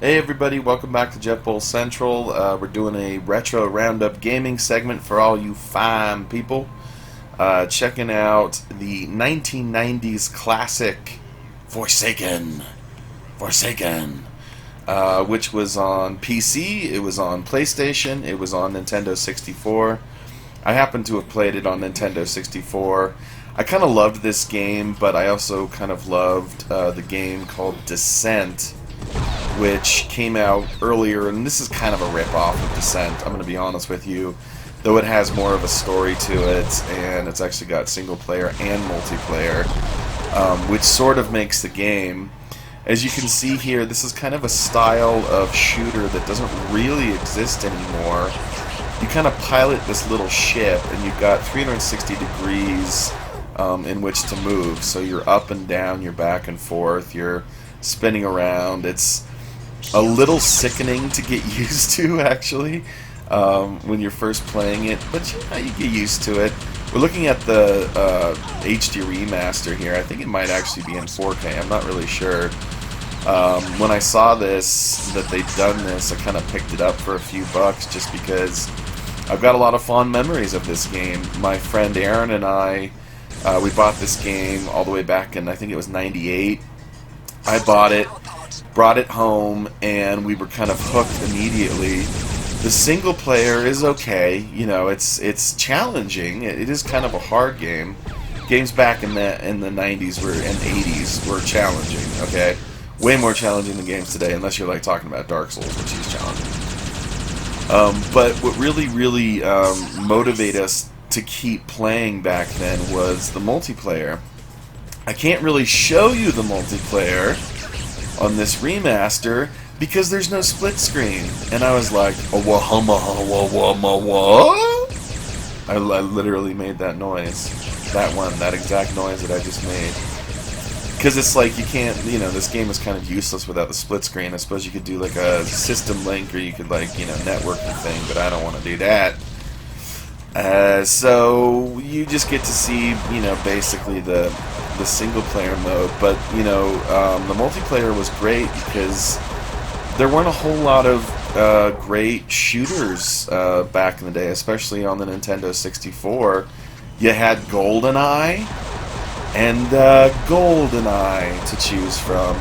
Hey everybody, welcome back to Jet Bowl Central. We're doing a retro Roundup gaming segment for all you fine people. Checking out the 1990s classic Forsaken, which was on PC, it was on PlayStation, it was on Nintendo 64. I happen to have played it on Nintendo 64. I kind of loved this game, but I also kind of loved the game called Descent, which came out earlier, and this is kind of a rip-off of Descent, I'm going to be honest with you, though it has more of a story to it, and it's actually got single-player and multiplayer, which sort of makes the game. As you can see here, this is kind of a style of shooter that doesn't really exist anymore. You kind of pilot this little ship, and you've got 360 degrees in which to move, so you're up and down, you're back and forth, you're spinning around. It's a little sickening to get used to, actually, when you're first playing it, but you get used to it. We're looking at the HD Remaster here. I think it might actually be in 4K, I'm not really sure. When I saw this, that they'd done this, I kind of picked it up for a few bucks just because I've got a lot of fond memories of this game. My friend Aaron and I, we bought this game all the way back in, I think it was 98. I bought it, brought it home, and we were kind of hooked immediately. The single player is okay, you know, it's challenging. It is kind of a hard game. Games back in the 90s and 80s were challenging, okay? Way more challenging than games today, unless you're like talking about Dark Souls, which is challenging. But what really motivated us to keep playing back then was the multiplayer. I can't really show you the multiplayer on this remaster because there's no split screen. And I was like, what? I literally made that noise. That exact noise that I just made. Because it's like you can't, you know, this game is kind of useless without the split screen. I suppose you could do like a system link or you could like, you know, network the thing, but I don't want to do that. So you just get to see, you know, basically the single player mode, but you know, the multiplayer was great because there weren't a whole lot of great shooters back in the day, especially on the Nintendo 64. You had GoldenEye and GoldenEye to choose from,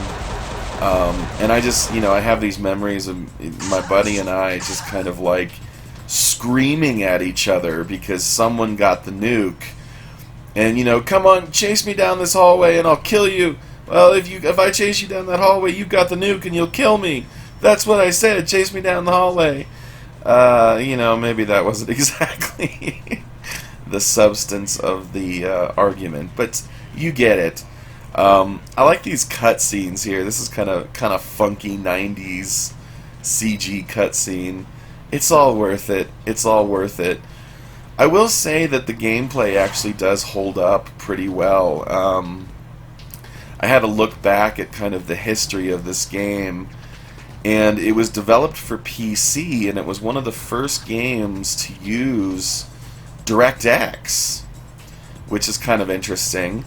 and I just, you know, I have these memories of my buddy and I just kind of like screaming at each other because someone got the nuke. And, you know, come on, chase me down this hallway and I'll kill you. Well, if I chase you down that hallway, you've got the nuke and you'll kill me. That's what I said, chase me down the hallway. You know, maybe that wasn't exactly the substance of the argument, but you get it. I like these cutscenes here. This is kind of funky 90s CG cutscene. It's all worth it. It's all worth it. I will say that the gameplay actually does hold up pretty well. I had to look back at kind of the history of this game, and it was developed for PC, and it was one of the first games to use DirectX, which is kind of interesting.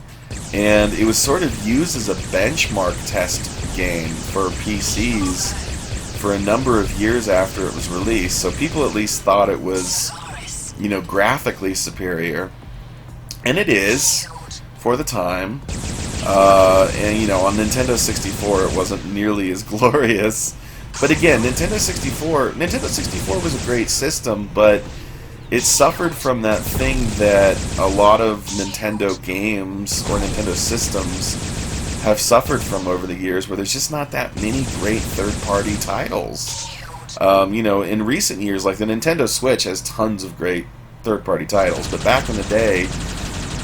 And it was sort of used as a benchmark test game for PCs for a number of years after it was released, so people at least thought it was, you know, graphically superior, and it is for the time. And you know, on Nintendo 64 it wasn't nearly as glorious, but again, Nintendo 64 was a great system, but it suffered from that thing that a lot of Nintendo games or Nintendo systems have suffered from over the years, where there's just not that many great third-party titles. You know, in recent years, like the Nintendo Switch has tons of great third-party titles, but back in the day,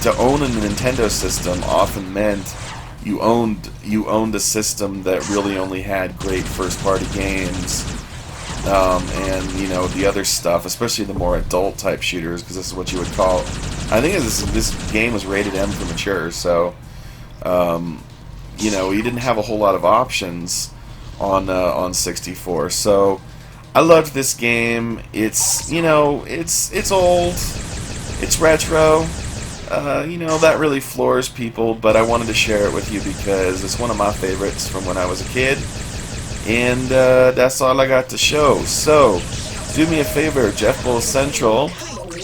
to own a Nintendo system often meant you owned a system that really only had great first-party games, and you know, the other stuff, especially the more adult-type shooters, because this is what you would call. I think this game was rated M for mature, so you know, you didn't have a whole lot of options on 64. So I loved this game. It's, you know, it's old, it's retro. You know, that really floors people, but I wanted to share it with you because it's one of my favorites from when I was a kid. And that's all I got to show. So, do me a favor, Jeff Bull Central,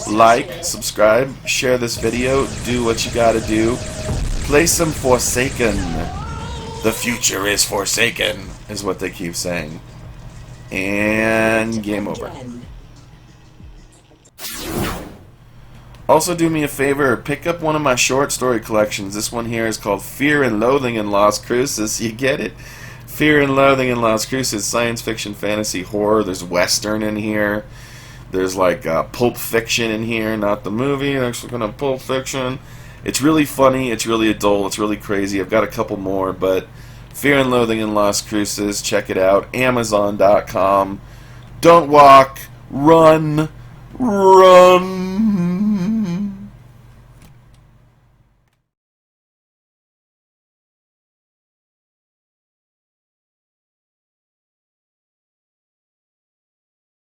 like, subscribe, share this video, do what you gotta do. Play some Forsaken. The future is Forsaken, is what they keep saying. And game over. Also, do me a favor, pick up one of my short story collections. This one here is called Fear and Loathing in Las Cruces. You get it? Fear and Loathing in Las Cruces. Science fiction, fantasy, horror. There's Western in here. There's like Pulp Fiction in here. Not the movie. There's kind of Pulp Fiction. It's really funny. It's really adult. It's really crazy. I've got a couple more, but Fear and Loathing in Las Cruces. Check it out. Amazon.com. Don't walk. Run. Run.